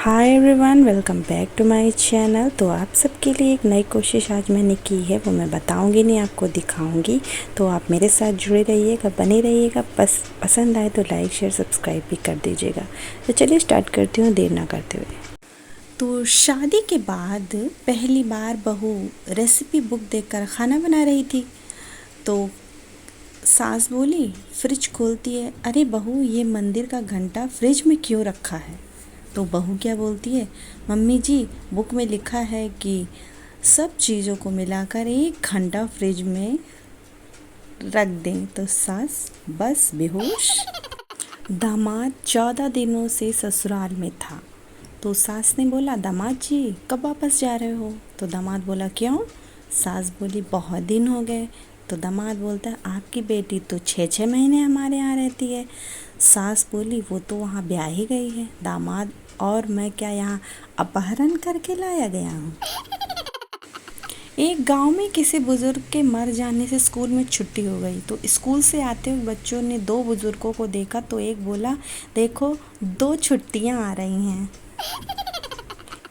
Hi everyone, welcome back to my channel. तो आप सबके लिए एक नई कोशिश आज मैंने की है, वो मैं बताऊंगी नहीं, आपको दिखाऊंगी। तो आप मेरे साथ जुड़े रहिएगा, बने रहिएगा। पसंद आए तो लाइक शेयर सब्सक्राइब भी कर दीजिएगा। तो चलिए स्टार्ट करती हूँ देर ना करते हुए। तो शादी के बाद पहली बार बहू रेसिपी बुक देखकर खाना बना रही थी। तो सास बोली, फ्रिज खोलती है, अरे बहू ये मंदिर का घंटा फ्रिज में क्यों रखा है? तो बहू क्या बोलती है, मम्मी जी बुक में लिखा है कि सब चीज़ों को मिलाकर एक घंटा फ्रिज में रख दें। तो सास बस बेहोश। दामाद 14 दिनों से ससुराल में था। तो सास ने बोला, दामाद जी कब वापस जा रहे हो? तो दामाद बोला, क्यों? सास बोली, बहुत दिन हो गए। तो दामाद बोलता है, आपकी बेटी तो 6-6 महीने हमारे यहाँ रहती है। सास बोली, वो तो वहाँ ब्याह ही गई है। दामाद, और मैं क्या यहाँ अपहरण करके लाया गया हूँ? एक गांव में किसी बुजुर्ग के मर जाने से स्कूल में छुट्टी हो गई। तो स्कूल से आते हुए बच्चों ने दो बुजुर्गों को देखा। तो एक बोला, देखो 2 छुट्टियां आ रही हैं।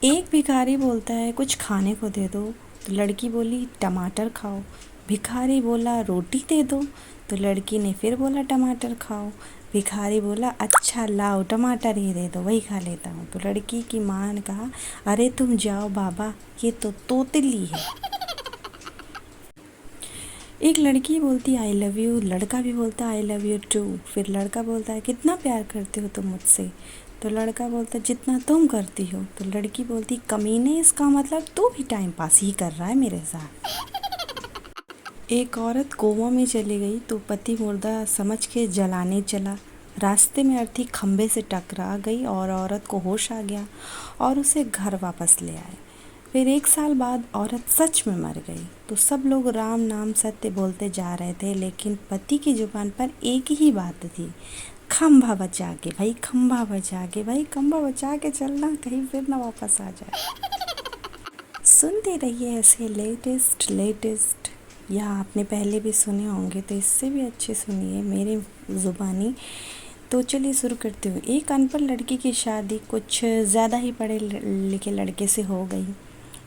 एक भिखारी बोलता है, कुछ खाने को दे दो। तो लड़की बोली, टमाटर खाओ। भिखारी बोला, रोटी दे दो। तो लड़की ने फिर बोला, टमाटर खाओ। भिखारी बोला, अच्छा लाओ टमाटर ही दे दो, वही खा लेता हूँ। तो लड़की की माँ ने कहा, अरे तुम जाओ बाबा, ये तो तोतली है। एक लड़की बोलती आई लव यू, लड़का भी बोलता आई लव यू टू। फिर लड़का बोलता है, कितना प्यार करते हो तुम मुझसे? तो लड़का बोलता है, जितना तुम करती हो। तो लड़की बोलती, कमीने, इसका मतलब तू भी टाइम पास ही कर रहा है मेरे साथ। एक औरत गोवा में चली गई। तो पति मुर्दा समझ के जलाने चला। रास्ते में अर्थी खंबे से टकरा गई और औरत को होश आ गया और उसे घर वापस ले आए। फिर 1 साल बाद औरत सच में मर गई। तो सब लोग राम नाम सत्य बोलते जा रहे थे, लेकिन पति की जुबान पर एक ही बात थी, खंभा बचा के भाई, खंभा बचा के भाई, खंभा बचा के चलना, कहीं फिर ना वापस आ जाए। सुनते रहिए ऐसे लेटेस्ट, या आपने पहले भी सुने होंगे तो इससे भी अच्छे सुनिए मेरी ज़ुबानी। तो चलिए शुरू करती हूँ। एक अनपढ़ लड़की की शादी कुछ ज़्यादा ही पढ़े लिखे लड़के से हो गई।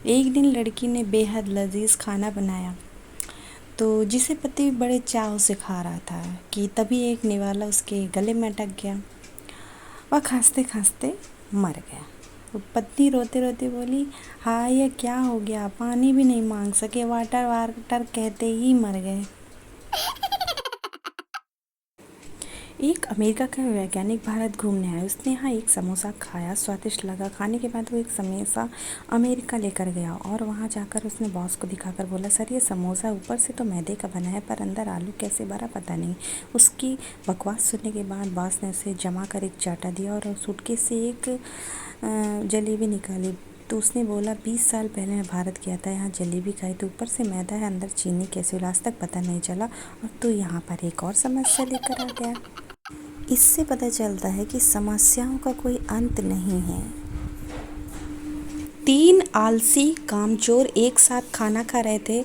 एक दिन लड़की ने बेहद लजीज खाना बनाया, तो जिसे पति बड़े चाव से खा रहा था कि तभी एक निवाला उसके गले में अटक गया। वह खांसते खांसते मर गया। तो पत्नी रोते रोते बोली, हाँ ये क्या हो गया, पानी भी नहीं मांग सके, वाटर वाटर कहते ही मर गए। एक अमेरिका का वैज्ञानिक भारत घूमने आया। उसने यहाँ एक समोसा खाया, स्वादिष्ट लगा। खाने के बाद वो एक समोसा अमेरिका लेकर गया और वहाँ जाकर उसने बॉस को दिखाकर बोला, सर ये समोसा ऊपर से तो मैदे का बना है, पर अंदर आलू कैसे भरा पता नहीं। उसकी बकवास सुनने के बाद बॉस ने उसे जमा कर एक चाटा दिया और सूटकेस से एक जलेबी निकाली। तो उसने बोला, 20 साल पहले मैं भारत गया था, यहाँ जलेबी खाई तो ऊपर से मैदा है, अंदर चीनी कैसे हुई, आज तक पता नहीं चला, और तो यहाँ पर एक और समस्या लेकर आ गया। इससे पता चलता है कि समस्याओं का कोई अंत नहीं है। 3 आलसी कामचोर एक साथ खाना खा रहे थे।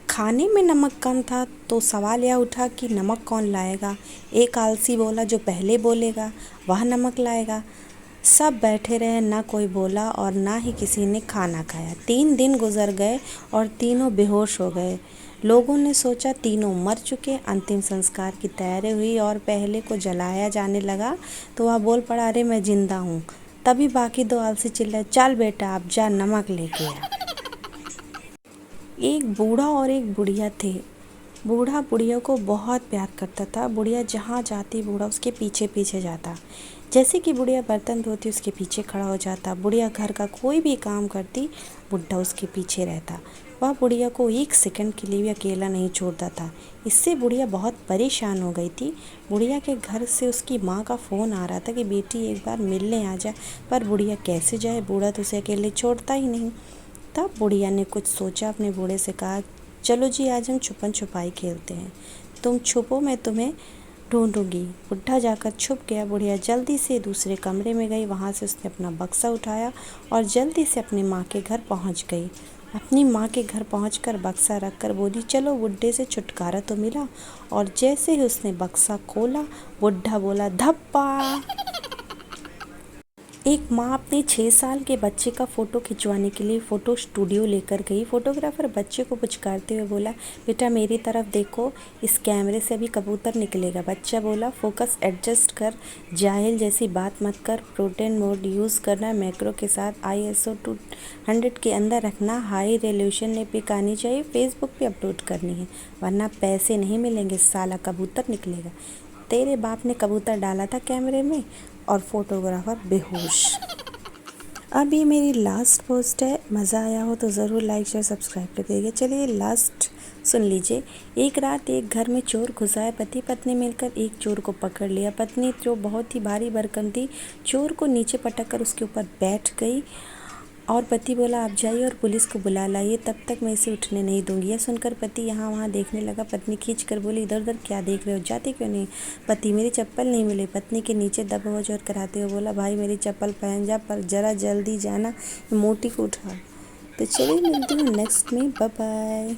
खाने में नमक कम था तो सवाल यह उठा कि नमक कौन लाएगा। एक आलसी बोला, जो पहले बोलेगा वह नमक लाएगा। सब बैठे रहे, ना कोई बोला और ना ही किसी ने खाना खाया। 3 दिन गुजर गए और तीनों बेहोश हो गए। लोगों ने सोचा तीनों मर चुके। अंतिम संस्कार की तैयारी हुई और पहले को जलाया जाने लगा तो वह बोल पड़ा, अरे मैं जिंदा हूँ। तभी बाकी 2 आलसी चिल्लाए, चल बेटा अब जा नमक लेके आ। एक बूढ़ा और एक बुढ़िया थे। बूढ़ा बुढ़िया को बहुत प्यार करता था। बुढ़िया जहाँ जाती बूढ़ा उसके पीछे पीछे जाता। जैसे कि बुढ़िया बर्तन धोती उसके पीछे खड़ा हो जाता। बुढ़िया घर का कोई भी काम करती, बुढ़ा उसके पीछे रहता। वह बुढ़िया को 1 सेकंड के लिए भी अकेला नहीं छोड़ता था। इससे बुढ़िया बहुत परेशान हो गई थी। बुढ़िया के घर से उसकी माँ का फ़ोन आ रहा था कि बेटी एक बार मिलने आ जा, पर बुढ़िया कैसे जाए, बूढ़ा तो उसे अकेले छोड़ता ही नहीं। तब बुढ़िया ने कुछ सोचा, अपने बूढ़े से कहा, चलो जी आज हम छुपन छुपाई खेलते हैं, तुम छुपो मैं तुम्हें ढूंढूंगी। बुढ़ा जाकर छुप गया। बुढ़िया जल्दी से दूसरे कमरे में गई। वहाँ से उसने अपना बक्सा उठाया और जल्दी से अपनी माँ के घर पहुँच गई। अपनी माँ के घर पहुँचकर बक्सा रखकर बोली, चलो बुढ़े से छुटकारा तो मिला। और जैसे ही उसने बक्सा खोला, बुढ़ा बोला, धप्पा। एक माँ अपने 6 साल के बच्चे का फ़ोटो खिंचवाने के लिए फ़ोटो स्टूडियो लेकर गई। फ़ोटोग्राफ़र बच्चे को पुचकारते हुए बोला, बेटा मेरी तरफ देखो, इस कैमरे से अभी कबूतर निकलेगा। बच्चा बोला, फोकस एडजस्ट कर, जाहिल जैसी बात मत कर, प्रोटेन मोड यूज़ करना, मैक्रो के साथ ISO 200 के अंदर रखना, हाई रेजोल्यूशन में पिक आनी चाहिए, फेसबुक पे अपलोड करनी है, वरना पैसे नहीं मिलेंगे, साला कबूतर निकलेगा। तेरे बाप ने कबूतर डाला था कैमरे में और फोटोग्राफर बेहोश। अब ये मेरी लास्ट पोस्ट है, मज़ा आया हो तो ज़रूर लाइक शेयर सब्सक्राइब कर दीजिएगा। चलिए लास्ट सुन लीजिए। एक रात एक घर में चोर घुस आए। पति पत्नी मिलकर एक चोर को पकड़ लिया। पत्नी जो बहुत ही भारी भरकम थी, चोर को नीचे पटक कर उसके ऊपर बैठ गई और पति बोला, आप जाइए और पुलिस को बुला लाइए, तब तक मैं इसे उठने नहीं दूंगी। यह सुनकर पति यहाँ वहाँ देखने लगा। पत्नी खींच कर बोली, इधर उधर क्या देख रहे हो, जाते क्यों नहीं। पति, मेरी चप्पल नहीं मिली। पत्नी के नीचे दबोच और कराते हुए बोला, भाई मेरी चप्पल पहन जा, पर ज़रा जल्दी जाना, मोटी को उठा। तो चलिए मिलती हूँ नेक्स्ट में, बाय बाय।